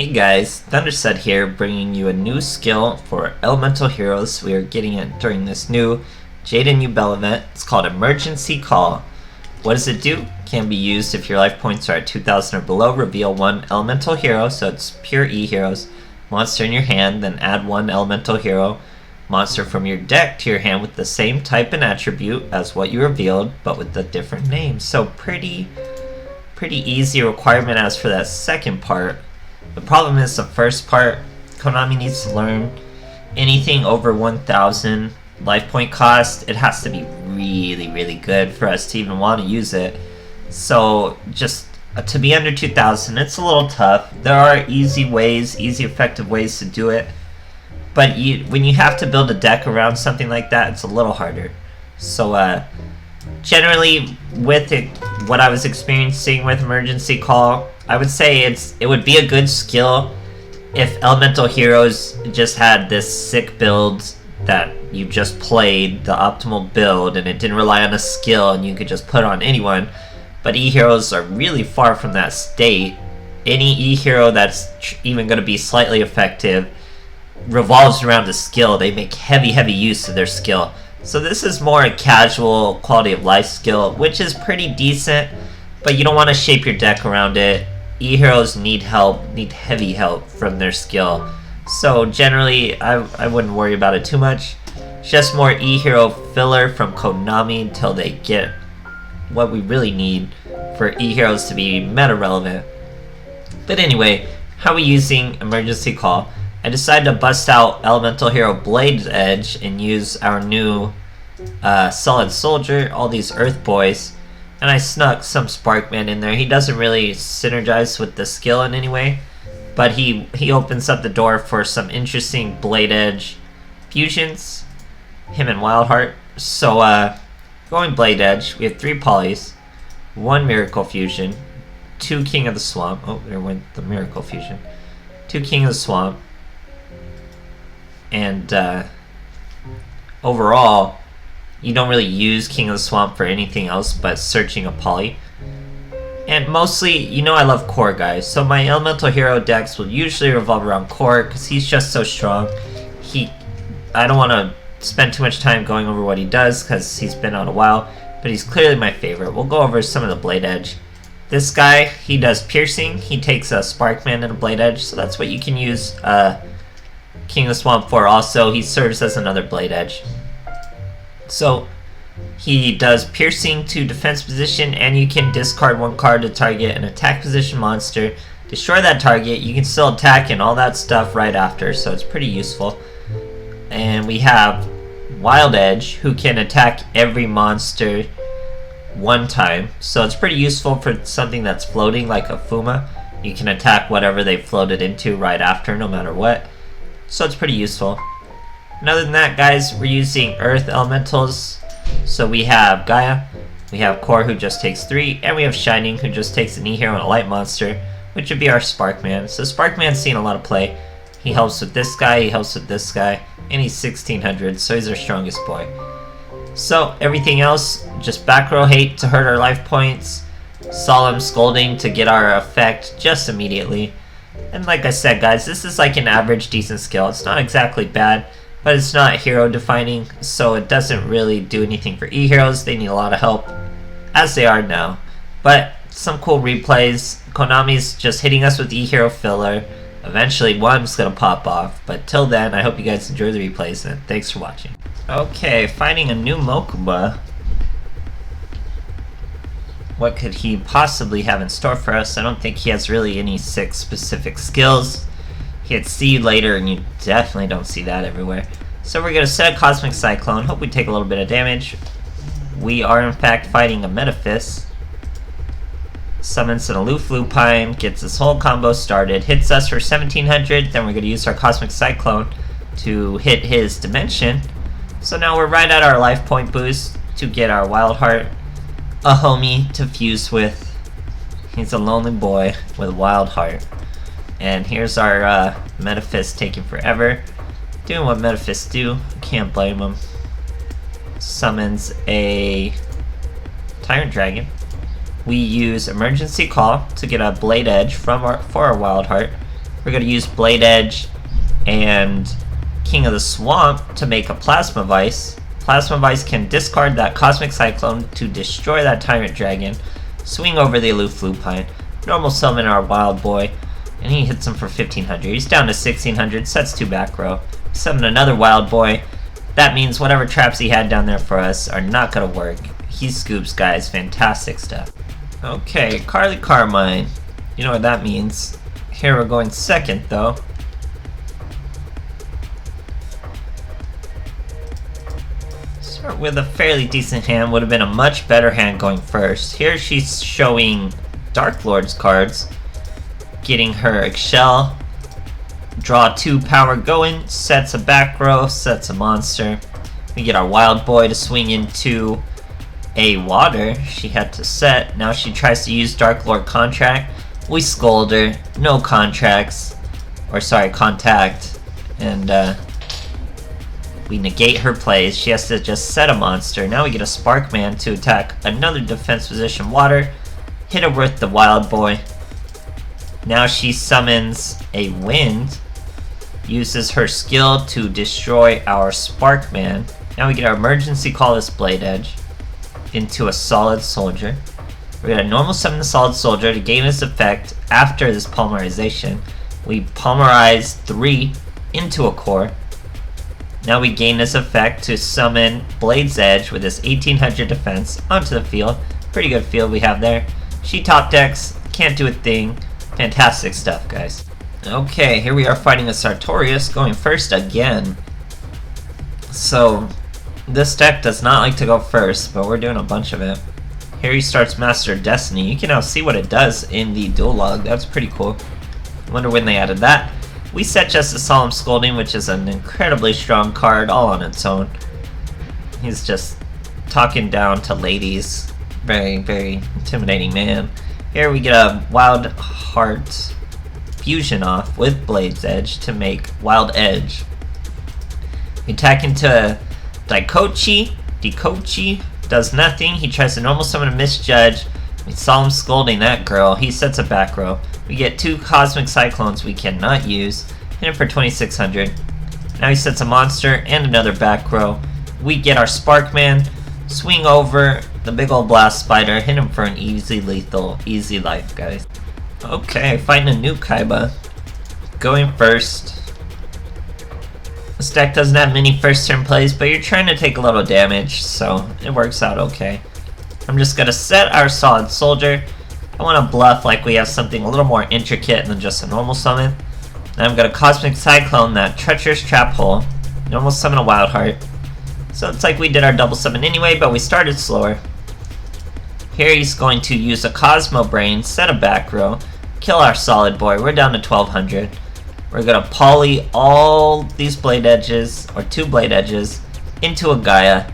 Hey guys, Thunderset here, bringing you a new skill for elemental heroes we are getting it during this new Jaden Yubel event. It's called Emergency Call. What does it do? Can be used if your life points are at 2000 or below. Reveal one elemental hero, so it's pure E heroes, monster in your hand, then add one elemental hero monster from your deck to your hand with the same type and attribute as what you revealed, but with a different name. So pretty easy requirement as for that second part. The problem is the first part. Konami needs to learn anything over 1000 life point cost. It has to be really good for us to even want to use it. So just to be under 2000, it's a little tough. There are easy effective ways to do it, but when you have to build a deck around something like that, it's a little harder. So generally with it, what I was experiencing with Emergency Call, I would say it would be a good skill if elemental heroes just had this sick build that you just played, the optimal build, and it didn't rely on a skill and you could just put on anyone. But E heroes are really far from that state. Any E hero that's even going to be slightly effective revolves around a skill. They make heavy use of their skill. So this is more a casual quality of life skill, which is pretty decent, but you don't want to shape your deck around it. E-heroes need heavy help from their skill. So generally, I wouldn't worry about it too much. Just more E-hero filler from Konami until they get what we really need for E-heroes to be meta relevant. But anyway, how are we using Emergency Call? I decided to bust out Elemental Hero Blade's Edge and use our new Solid Soldier, all these Earth Boys, and I snuck some Sparkman in there. He doesn't really synergize with the skill in any way, but he opens up the door for some interesting Blade Edge fusions, him and Wildheart. So going Blade Edge, we have 3 Polys, 1 Miracle Fusion, 2 King of the Swamp. Oh, there went the Miracle Fusion. 2 King of the Swamp. And overall, you don't really use King of the Swamp for anything else but searching a poly. And mostly, you know I love Core, guys, so my elemental hero decks will usually revolve around Core because he's just so strong. I don't want to spend too much time going over what he does because he's been out a while, but he's clearly my favorite. We'll go over some of the Blade Edge. This guy, he does piercing. He takes a Sparkman and a Blade Edge, so that's what you can use King of the Swamp for. Also, he serves as another Blade Edge. So he does piercing to defense position, and you can discard 1 card to target an attack position monster, destroy that target. You can still attack and all that stuff right after, so it's pretty useful. And we have Wild Edge, who can attack every monster 1 time, so it's pretty useful for something that's floating like a Fuma. You can attack whatever they floated into right after, no matter what. So it's pretty useful. And other than that, guys, we're using Earth Elementals. So we have Gaia, we have Core, who just takes 3, and we have Shining, who just takes an E-Hero and a Light Monster, which would be our Sparkman. So Sparkman's seen a lot of play. He helps with this guy, he helps with this guy, and he's 1600, so he's our strongest boy. So everything else, just back row hate to hurt our life points, Solemn Scolding to get our effect just immediately. And like I said, guys, this is like an average decent skill. It's not exactly bad, but it's not hero defining, so it doesn't really do anything for E-heroes. They need a lot of help, as they are now. But some cool replays. Konami's just hitting us with E-hero filler. Eventually one's gonna pop off, but till then, I hope you guys enjoy the replays, and thanks for watching. Okay, fighting a new Mokuba. What could he possibly have in store for us? I don't think he has really any 6 specific skills. He had Seed later, and you definitely don't see that everywhere. So we're going to set a Cosmic Cyclone. Hope we take a little bit of damage. We are, in fact, fighting a Metaphys. Summons an Aloof Lupine, gets this whole combo started, hits us for 1700, then we're going to use our Cosmic Cyclone to hit his Dimension. So now we're right at our life point boost to get our Wildheart, a homie to fuse with. He's a lonely boy with Wildheart. And here's our Metaphys taking forever. Doing what Metaphys do, can't blame him. Summons a Tyrant Dragon. We use Emergency Call to get a Blade Edge for our Wildheart. We're going to use Blade Edge and King of the Swamp to make a Plasma Vice. Plasma Vice can discard that Cosmic Cyclone to destroy that Tyrant Dragon, swing over the Aloof Lupine, normal summon our Wild Boy, and he hits him for 1500. He's down to 1600, sets 2 back row. Summon another Wild Boy. That means whatever traps he had down there for us are not going to work. He scoops, guys. Fantastic stuff. Okay, Carly Carmine. You know what that means. Here we're going second, though. Start with a fairly decent hand. Would have been a much better hand going first. Here she's showing Dark Lord's cards. Getting her Excel. Draw 2 power going. Sets a back row. Sets a monster. We get our Wild Boy to swing into a water. She had to set. Now she tries to use Dark Lord contract. We scold her. No contracts. Or sorry, contact. And we negate her plays. She has to just set a monster. Now we get a Sparkman to attack another defense position water. Hit her with the Wild Boy. Now she summons a Wind. Uses her skill to destroy our Sparkman. Now we get our emergency call this Blade Edge into a Solid Soldier. We're going to normal summon the Solid Soldier to gain this effect after this polymerization. We polymerize 3 into a core. Now we gain this effect to summon Blade's Edge with this 1800 defense onto the field. Pretty good field we have there. She top decks, can't do a thing. Fantastic stuff, guys. Okay, here we are fighting a Sartorius, going first again. So, this deck does not like to go first, but we're doing a bunch of it. Here he starts Master of Destiny. You can now see what it does in the duel log. That's pretty cool. I wonder when they added that. We set just a Solemn Scolding, which is an incredibly strong card all on its own. He's just talking down to ladies. Very, very intimidating man. Here we get a Wild Heart Fusion off with Blade's Edge to make Wild Edge. We attack into Daikochi. Daikochi does nothing. He tries to normal summon a Misjudge. We saw him scolding that girl. He sets a back row. We get 2 Cosmic Cyclones we cannot use. Hit him for 2600. Now he sets a monster and another back row. We get our Sparkman. Swing over the big old Blast Spider. Hit him for an easy lethal. Easy life, guys. Okay, fighting a new Kaiba. Going first. This deck doesn't have many first turn plays, but you're trying to take a little damage, so it works out okay. I'm just going to set our Solid Soldier. I want to bluff like we have something a little more intricate than just a normal summon. Then I'm going to Cosmic Cyclone that Treacherous Trap Hole. Normal summon a Wild Heart. So it's like we did our double summon anyway, but we started slower. Here he's going to use a Cosmo Brain, set a back row, kill our Solid Boy. We're down to 1200. We're going to poly all these Blade Edges, or 2 Blade Edges, into a Gaia.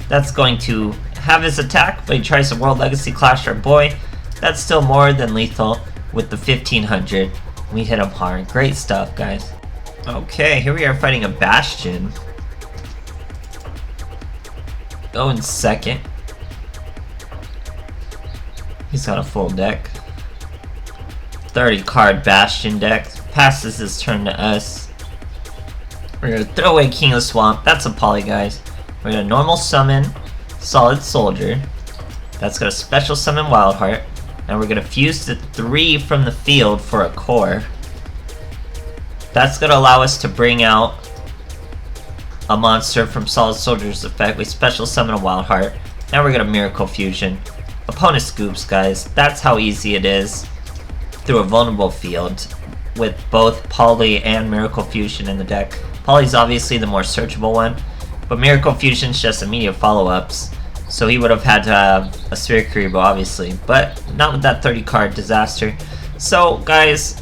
That's going to have his attack, but he tries to World Legacy Clash our boy. That's still more than lethal with the 1500. We hit him hard. Great stuff, guys. Okay, here we are fighting a Bastion. Going second. He's got a full deck. 30 card Bastion deck. Passes his turn to us. We're gonna throw away King of the Swamp. That's a poly, guys. We're gonna normal summon Solid Soldier. That's gonna special summon Wildheart. And we're gonna fuse the 3 from the field for a core. That's gonna allow us to bring out a monster from Solid Soldier's effect. We special summon a Wildheart. Now we're gonna Miracle Fusion. Opponent scoops, guys. That's how easy it is through a vulnerable field with both Poly and Miracle Fusion in the deck. Poly's obviously the more searchable one, but Miracle Fusion's just immediate follow-ups. So he would have had to have a Sphere Karibo, obviously, but not with that 30 card disaster. So, guys,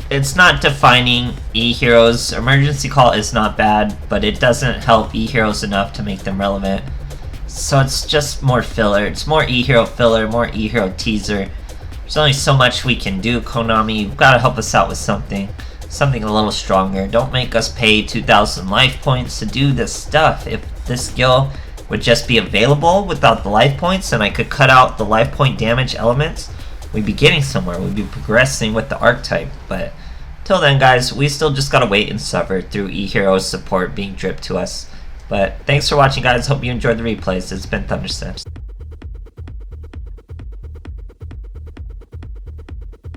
it's not defining E-Heroes. Emergency Call is not bad, but it doesn't help E-Heroes enough to make them relevant. So it's just more filler. It's more E-Hero filler, more E-Hero teaser. There's only so much we can do, Konami. You've got to help us out with something. Something a little stronger. Don't make us pay 2,000 life points to do this stuff. If this skill would just be available without the life points and I could cut out the life point damage elements, we'd be getting somewhere. We'd be progressing with the archetype. But Till then, guys, we still just gotta wait and suffer through E-Hero's support being dripped to us. But thanks for watching, guys. Hope you enjoyed the replays. It's been Thundersteps.